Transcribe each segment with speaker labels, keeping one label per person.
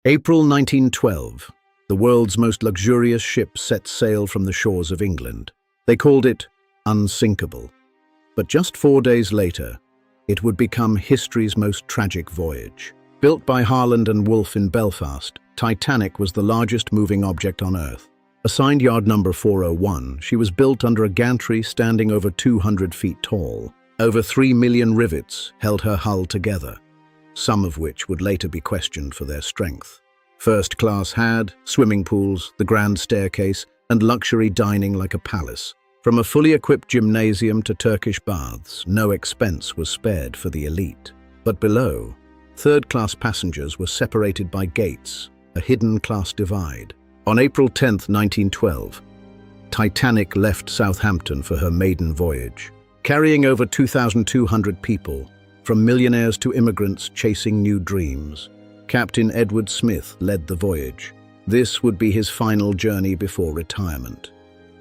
Speaker 1: April 1912. The world's most luxurious ship set sail from the shores of England. They called it unsinkable. But just 4 days later, it would become history's most tragic voyage. Built by Harland and Wolff in Belfast, Titanic was the largest moving object on Earth. Assigned yard number 401, she was built under a gantry standing over 200 feet tall. Over 3 million rivets held her hull together, some of which would later be questioned for their strength. First class had swimming pools, the grand staircase, and luxury dining like a palace. From a fully equipped gymnasium to Turkish baths, no expense was spared for the elite. But below, third-class passengers were separated by gates, a hidden class divide. On April 10, 1912, Titanic left Southampton for her maiden voyage, carrying over 2,200 people, from millionaires to immigrants chasing new dreams. Captain Edward Smith led the voyage. This would be his final journey before retirement.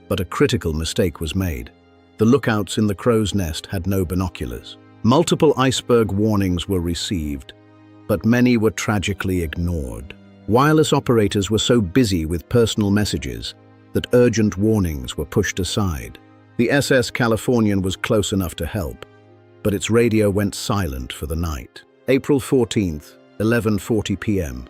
Speaker 1: But a critical mistake was made. The lookouts in the crow's nest had no binoculars. Multiple iceberg warnings were received, but many were tragically ignored. Wireless operators were so busy with personal messages that urgent warnings were pushed aside. The SS Californian was close enough to help, but its radio went silent for the night. April 14th, 11:40 p.m.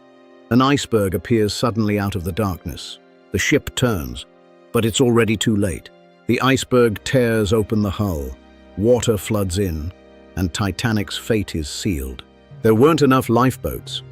Speaker 1: An iceberg appears suddenly out of the darkness. The ship turns, but it's already too late. The iceberg tears open the hull, water floods in, and Titanic's fate is sealed. There weren't enough lifeboats,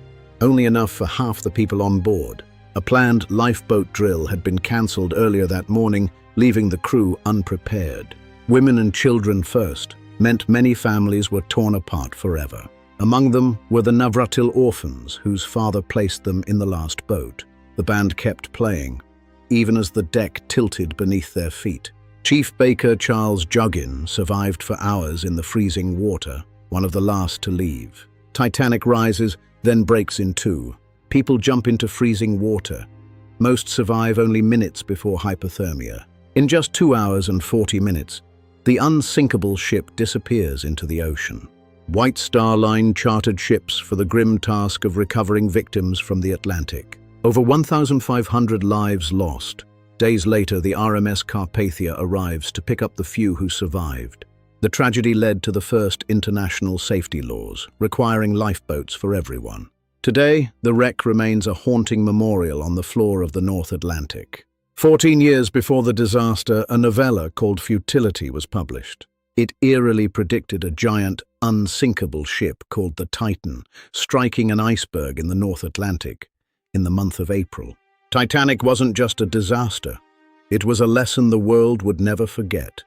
Speaker 1: only enough for half the people on board. A planned lifeboat drill had been cancelled earlier that morning, leaving the crew unprepared. Women and children first meant many families were torn apart forever. Among them were the Navratil orphans, whose father placed them in the last boat. The band kept playing, even as the deck tilted beneath their feet. Chief Baker Charles Juggin survived for hours in the freezing water, one of the last to leave. Titanic rises, then breaks in two. People jump into freezing water. Most survive only minutes before hypothermia. In just 2 hours and 40 minutes, the unsinkable ship disappears into the ocean. White Star Line chartered ships for the grim task of recovering victims from the Atlantic. Over 1,500 lives lost. Days later, the RMS Carpathia arrives to pick up the few who survived. The tragedy led to the first international safety laws, requiring lifeboats for everyone. Today, the wreck remains a haunting memorial on the floor of the North Atlantic. 14 years before the disaster, a novella called Futility was published. It eerily predicted a giant, unsinkable ship called the Titan, striking an iceberg in the North Atlantic in the month of April. Titanic wasn't just a disaster. It was a lesson the world would never forget.